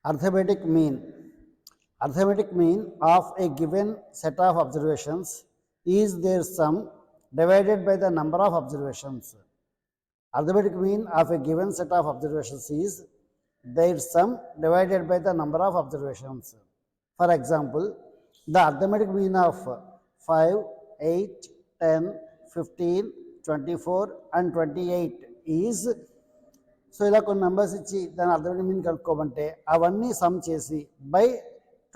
Arithmetic mean. Arithmetic mean of a given set of observations is their sum divided by the number of observations. Arithmetic mean of a given set of observations is their sum divided by the number of observations. For example, the arithmetic mean of 5, 8, 10, 15, 24 and 28 is, so ఇలా కొన్ని numbers ఇచ్చి దాని అర్థమైన mean కనుక్కోమంటే అవన్నీ some చేసి by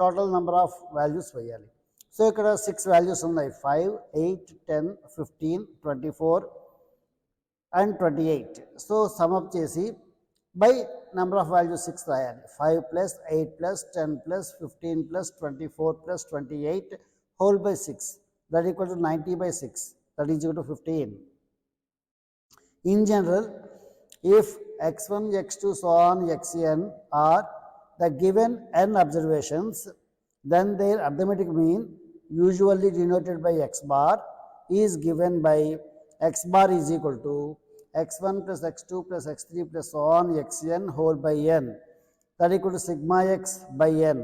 total number of values వేయాలి. So ఇక్కడ 6 values ఉన్నాయి, 5, 8, 10, 15, 24 అండ్ 28. సో సమ్అప్ చేసి బై నెంబర్ ఆఫ్ వాల్యూస్ 6 రాయాలి. 5 plus 8 plus 10 plus 15 plus 24 plus 28 whole by 6 that equal to 90 by 6 that is equal to 15. In general, if x1, x2, so on, xn are the given n observations, then their arithmetic mean, usually denoted by x bar, is given by x bar is equal to x1 plus x2 plus x3 plus so on xn whole by n, that equal to sigma x by n.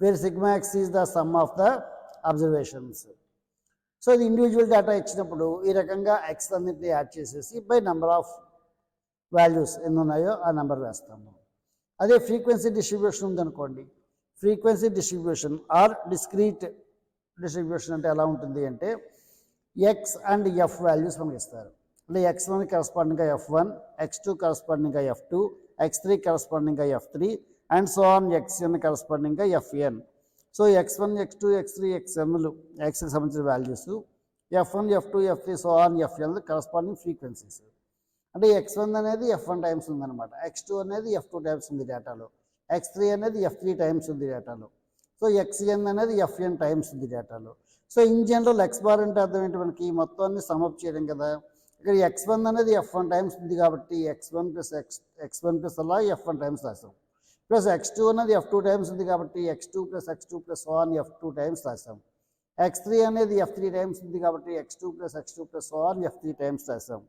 Where sigma x is the sum of the observations. So ఇది individual data ఇచ్చినప్పుడు ఈ రకంగా X అన్నింటినీ add చేసేసి by number of values ఎన్ని ఉన్నాయో ఆ number వేస్తాము. అదే ఫ్రీక్వెన్సీ డిస్ట్రిబ్యూషన్ ఉందనుకోండి, frequency distribution or discrete distribution అంటే ఎలా ఉంటుంది అంటే ఎక్స్ అండ్ ఎఫ్ వాల్యూస్ మనకి ఇస్తారు. అంటే x1 కరస్పాండింగ్గా f1, x2 కరస్పాండింగ్గా f2, x3 కరస్పాండింగ్గా f3 and so on xn కరస్పాండింగ్గా fn. So x1, x2, x3, xnలు xకి సంబంధించిన values, f1, f2, f3 so on fn corresponding frequencies. అంటే x1 అనేది f1 టైమ్స్ ఉందన్నమాట, x2 అనేది f2 times ఉంది డేటాలో, x3 అనేది f3 times ఉంది డేటాలో, సో xn అనేది fn టైమ్స్ ఉంది డేటాలో. So in general x bar అంటే అర్థం ఏంటి, మనకి మొత్తాన్ని సమప్ చేయడం కదా. ఇక్కడ x1 అనేది f1 టైమ్స్ ఉంది కాబట్టి x1 ప్లస్ అలా f1 టైమ్స్ రాసాం, ప్లస్ x2 అనేది f2 టైమ్స్ ఉంది కాబట్టి x2 plus so on f2 times రాసాం, x3 అనేది f3 టైమ్స్ ఉంది కాబట్టి x2 plus so on f3 times రాసాం.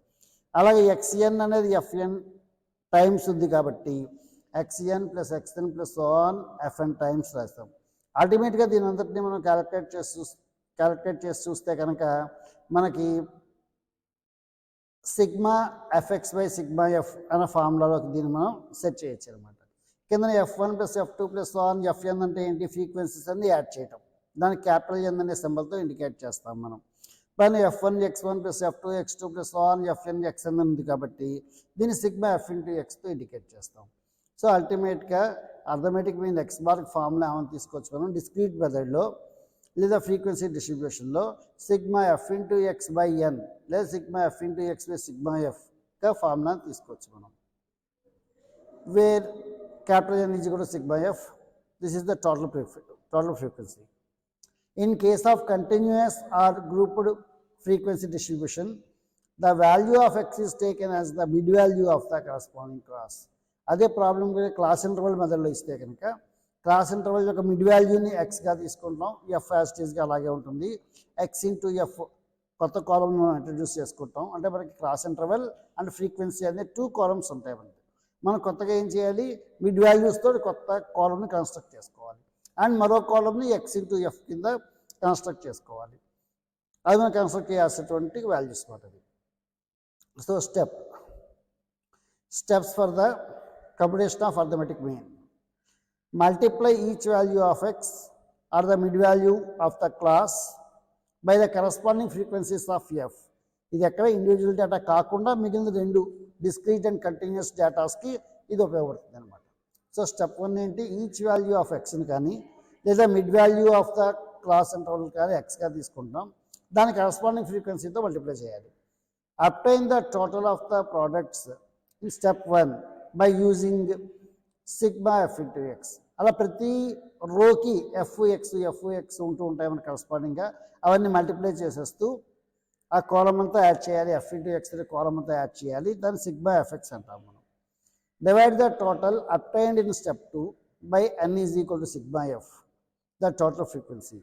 అలాగే xn అనేది fn టైమ్స్ ఉంది కాబట్టి xn plus so on fn times రాస్తాం. అల్టిమేట్గా దీని అంతటిని మనం క్యాలిక్యులేట్ చేసి చూస్తే కనుక మనకి sigma f x by sigma f అనే ఫార్ములాలోకి దీన్ని మనం సెట్ చేయొచ్చు అనమాట. కింద f1 plus f2 plus so on fn అంటే ఏంటి, ఫ్రీక్వెన్సీస్ అన్ని యాడ్ చేయటం, దానికి క్యాపిటల్ ఎన్ అనే సింబల్తో ఇండికేట్ చేస్తాం మనం. పైన f1 x1 plus f2 x2 plus so on fn xn ఉంది కాబట్టి దీన్ని సిగ్మా f ఇంటూ ఎక్స్తో ఇండికేట్ చేస్తాం. సో అల్టిమేట్గా అర్థమెటిక్ మీన్ ఎక్స్ బార్కి ఫార్ములా ఏమైనా తీసుకోవచ్చు మనం డిస్క్రీట్ మెథడ్లో లేదా ఫ్రీక్వెన్సీ డిస్ట్రిబ్యూషన్లో sigma f into x by n లేదా sigma f into x by sigma ఎఫ్గా ఫార్ములా తీసుకోవచ్చు మనం. Where capital N is equal to sigma f, this is the total frequency. In case of continuous or grouped frequency distribution, the value of x is taken as the mid value of the corresponding class. అదే problem class interval మెథడ్లో ఇస్తే కనుక class interval యొక్క mid వాల్యూని ఎక్స్గా తీసుకుంటాం, F యాస్టీస్గా అలాగే ఉంటుంది, X into F కొత్త కాలమ్ ఇంట్రడ్యూస్ చేసుకుంటాం. అంటే మనకి క్లాస్ ఇంటర్వల్ అండ్ ఫ్రీక్వెన్సీ అనేది 2 కాలమ్స్ ఉంటాయి మనకి. మనం కొత్తగా ఏం చేయాలి, మిడ్ వాల్యూస్తో కొత్త కాలమ్ని కన్స్ట్రక్ట్ చేసుకోవాలి అండ్ మరో కాలమ్ని ఎక్స్ ఇంటూ ఎఫ్ కింద కన్స్ట్రక్ట్ చేసుకోవాలి. అది మనం కన్స్ట్రక్ట్ చేయాల్సినటువంటి వాల్యూస్ మాట అది. So steps for the computation of arithmetic mean. Multiply each value of x or the mid value of the class by the corresponding frequencies of f. ఇది ఎక్కడ individual data కాకుండా మిగిలిన 2 డిస్క్రీట్ అండ్ కంటిన్యూస్ డేటాస్కి ఇది ఉపయోగపడుతుంది అనమాట. So step 1 ఏంటి, each value of ఎక్స్ని కానీ లేదా mid value of the class interval కానీ ఎక్స్గా తీసుకుంటాం, దాని కరస్పాండింగ్ ఫ్రీక్వెన్సీతో మల్టిప్లై చేయాలి. Obtain the total of the products in step 1 by using sigma f into X. అలా ప్రతి రోకి ఎఫ్ ఎక్స్ ఉంటూ ఉంటాయి మనకి కరస్పాండింగ్గా, అవన్నీ మల్టిప్లై చేసేస్తూ ఆ కాలమ్ అంతా యాడ్ చేయాలి, ఎఫ్ ఇంటూ ఎక్స్ కాలమ్ అంతా యాడ్ చేయాలి, దాన్ని సిగ్మా ఎఫ్ఎక్స్ అంటాం మనం. Divide the total obtained in step 2 by n is equal to sigma F the total frequency.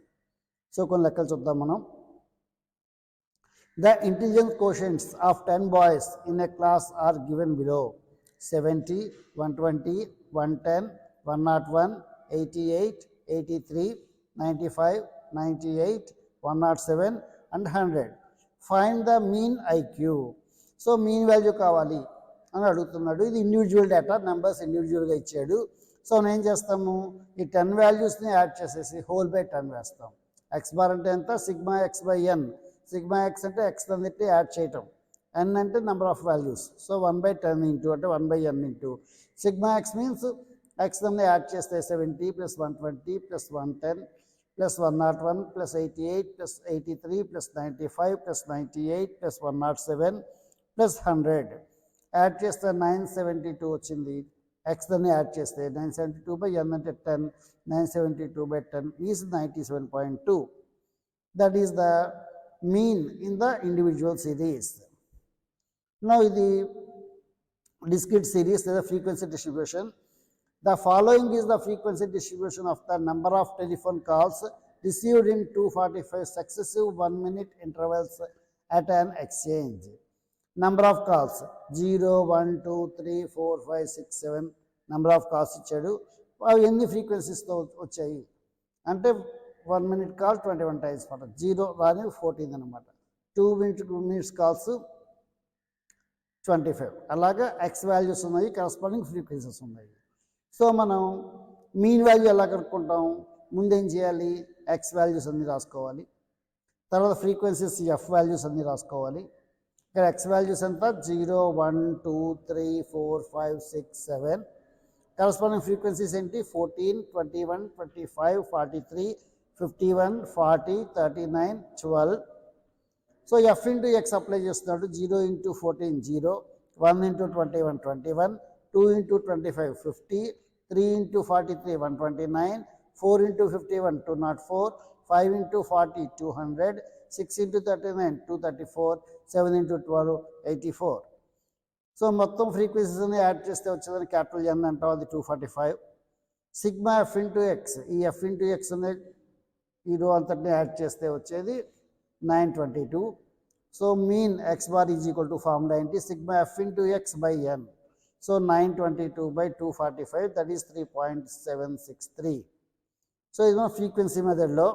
So కొన్ని లెక్కలు చూద్దాం మనం. The intelligence quotients of 10 boys in a class are given below: 70, 120, 110, 101, 88, 83, 95, 98, 107 and 100. Find the mean IQ. So mean value కావాలి అని అడుగుతున్నాడు. ఇది individual data, numbers ఇండివిజువల్గా ఇచ్చాడు. సో నేను ఏం చేస్తాము, ఈ 10 వాల్యూస్ని యాడ్ చేసేసి హోల్ బై 10 వేస్తాం. ఎక్స్ బార్ అంటే ఎంత, sigma x by n. Sigma x అంటే ఎక్స్ అన్నిటి యాడ్ చేయటం, ఎన్ అంటే number of values. So 1/10 into అంటే 1/n into sigma x means x అన్ని యాడ్ చేస్తే 70 + 120 + 110 + 101 + 88 + 83 + 95 + 98 + 107 + 100 యాడ్ చేస్తే 972 వచ్చింది. ఎక్స్ అన్ని యాడ్ చేస్తే 972/n అంటే 10, 972/10 is 97.2. That is the mean in the individual series. Now the discrete series, the frequency distribution. The following is the frequency distribution of the number of telephone calls received in 245 successive 1-minute intervals at an exchange. Number of calls 0, 1, 2, 3, 4, 5, 6, 7 number of calls ఇచ్చాడు. అవి ఎన్ని ఫ్రీక్వెన్సీస్తో వచ్చాయి అంటే 1 minute call 21 times మాట, 0 రాని 14 అనమాట. 2 minutes calls 25. అలాగా X values ఉన్నాయి, కరస్పాండింగ్ ఫ్రీక్వెన్సీస్ ఉన్నాయి. సో మనం మీన్ వాల్యూ ఎలా కనుక్కుంటాం, ముందేం చేయాలి, ఎక్స్ వాల్యూస్ అన్నీ రాసుకోవాలి, తర్వాత ఫ్రీక్వెన్సీస్ ఎఫ్ వాల్యూస్ అన్నీ రాసుకోవాలి. ఇక్కడ ఎక్స్ వాల్యూస్ ఎంత 0, 1, 2, 3, 4, 5, 6, 7. కరస్పాండింగ్ ఫ్రీక్వెన్సీస్ ఏంటి 14, 21, 25, 43, 51, 40, 39, 12. So F into X apply చేస్తున్నాడు. 0 × 14 0, 1 × 21 21, 2 × 25 50, 3 × 43 129, 4 × 51 204, 5 × 40 200, 6 × 39 234, 7 × 12 84. సో మొత్తం ఫ్రీక్వెన్సీస్ని యాడ్ చేస్తే వచ్చేదని క్యాపిటల్ ఎన్ అంటాం, అది 245. సిగ్మా ఎఫ్ ఇంటూ ఎక్స్, ఈ ఎఫ్ ఇంటూ ఎక్స్ అనే ఈ రో అంతటిని యాడ్ చేస్తే వచ్చేది 922. So mean x bar is equal to formula ఏంటి, sigma f into x by N. So 922/245 that is 3.763. So ఇది మన ఫ్రీక్వెన్సీ మెథడ్లో.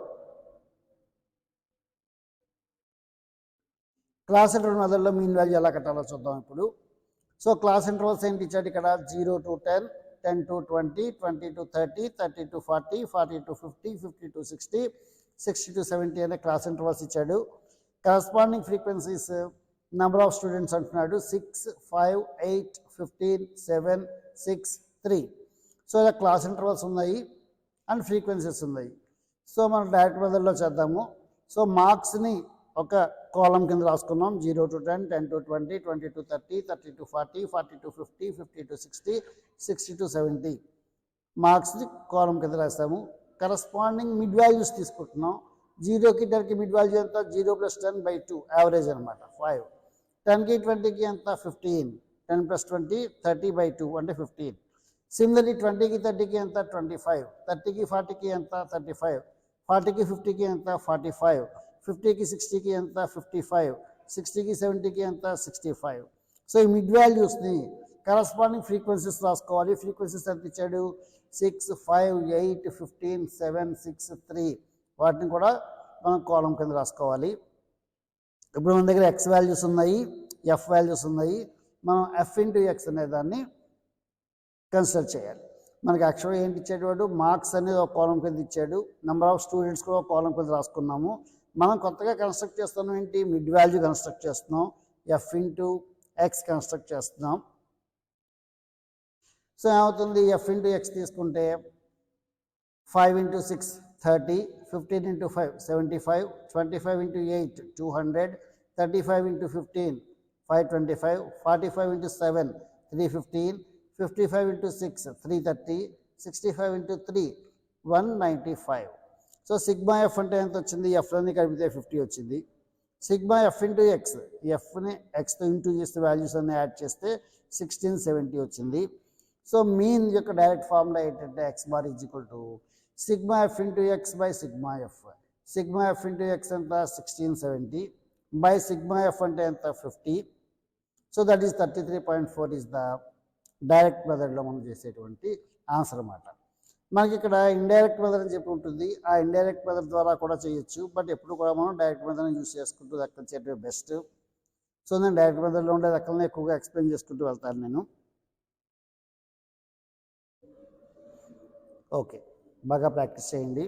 క్లాస్ ఇంటర్వల్ మెథడ్లో మీన్ వాల్యూ ఎలా కట్టాలో చూద్దాం ఇప్పుడు. సో క్లాస్ ఇంటర్వల్స్ ఏంటి ఇచ్చాడు ఇక్కడ, 0 to 10, 10 to 20, 20 to 30, 30 to 40, 40 to 50, 50 to 60, 60 to 70 అనే క్లాస్ ఇంటర్వల్స్ ఇచ్చాడు. Corresponding frequencies number of students అంటున్నాడు 6, 5, 8, 15, 7, 6, 3. సో ఇలా క్లాస్ ఇంటర్వల్స్ ఉన్నాయి అండ్ ఫ్రీక్వెన్సీస్ ఉన్నాయి. సో మనం డైరెక్ట్ మెథడ్లో చేద్దాము. సో మార్క్స్ని ఒక కాలం కింద రాసుకున్నాం, 0 to 10, 10 to 20, 20 to 30, 30 to 40, 40 to 50, 50 to 60, 60 to 70 మార్క్స్ని కాలం కింద రాస్తాము. కరస్పాండింగ్ మిడ్ వాల్యూస్ తీసుకుంటున్నాం. 0కి 10కి మిడ్ వాల్యూ ఎంత, 0 + 10/2 యావరేజ్ అనమాట 5. 10కి 20కి ఎంత 15, 10 + 20 30/2 అంటే 15. సిమిలర్లీ 20కి 30కి ఎంత 25, 30కి 40కి ఎంత 35, 40కి 50కి ఎంత 45, 50కి 60కి ఎంత 55, 60కి 70కి ఎంత 65. సో ఈ మిడ్ వాల్యూస్ని కరస్పాండింగ్ ఫ్రీక్వెన్సీస్ రాసుకోవాలి. ఫ్రీక్వెన్సీస్ ఎంత ఇచ్చాడు, 6, 5, 8, 15, 7, 6, 3 వాటిని కూడా మనం కాలం కింద రాసుకోవాలి. ఇప్పుడు మన దగ్గర ఎక్స్ వాల్యూస్ ఉన్నాయి, ఎఫ్ వాల్యూస్ ఉన్నాయి. మనం ఎఫ్ ఇంటూ ఎక్స్ అనే దాన్ని కన్సిడర్ చేయాలి. మనకి యాక్చువల్గా ఏంటి ఇచ్చేటవాడు, మార్క్స్ అనేది ఒక కాలం కింద ఇచ్చాడు, నెంబర్ ఆఫ్ స్టూడెంట్స్ కూడా ఒక కాలం కింద రాసుకున్నాము. మనం కొత్తగా కన్స్ట్రక్ట్ చేస్తున్నాం ఏంటి, మిడ్ వాల్యూ కన్స్ట్రక్ట్ చేస్తున్నాం, ఎఫ్ ఇంటూ ఎక్స్ కన్స్ట్రక్ట్ చేస్తున్నాం. సో ఏమవుతుంది, ఎఫ్ ఇంటూ ఎక్స్ తీసుకుంటే 5 × 6 30, 15 × 5 75, 25 × 8 200, 35 × 15 525, 45 × 7 315, 55 × 6 330, 65 × 3 195. సో సిగ్మా ఎఫ్ అంటే ఎంత వచ్చింది, ఎఫ్ని కలిపితే 50 వచ్చింది. సిగ్మా ఎఫ్ ఇంటూ ఎక్స్, ఎఫ్ని ఎక్స్తో ఇంటూ చేస్తే వాల్యూస్ అన్ని యాడ్ చేస్తే 1670 వచ్చింది. సో మీన్ యొక్క డైరెక్ట్ ఫార్ములా ఏంటంటే x bar is equal to sigma f into x by sigma f. Sigma f into x ఎంత 1670, బై సిగ్మా ఎఫ్ అంటే ఎంత 50. So that is 33.4 is the direct మెథడ్లో మనం చేసేటువంటి ఆన్సర్ అన్నమాట. మనకి ఇక్కడ ఇండైరెక్ట్ మెథడ్ అని చెప్పి ఉంటుంది. ఆ ఇండైరెక్ట్ మెథడ్ ద్వారా కూడా చేయొచ్చు, బట్ ఎప్పుడు కూడా మనం డైరెక్ట్ మెథడ్ యూస్ చేసుకుంటూ లెక్కలు చేయడం బెస్ట్. సో నేను డైరెక్ట్ మెథడ్లో ఉండే లెక్కలను ఎక్కువగా ఎక్స్ప్లెయిన్ చేసుకుంటూ వెళ్తాను నేను. ఓకే, బాగా ప్రాక్టీస్ చేయండి.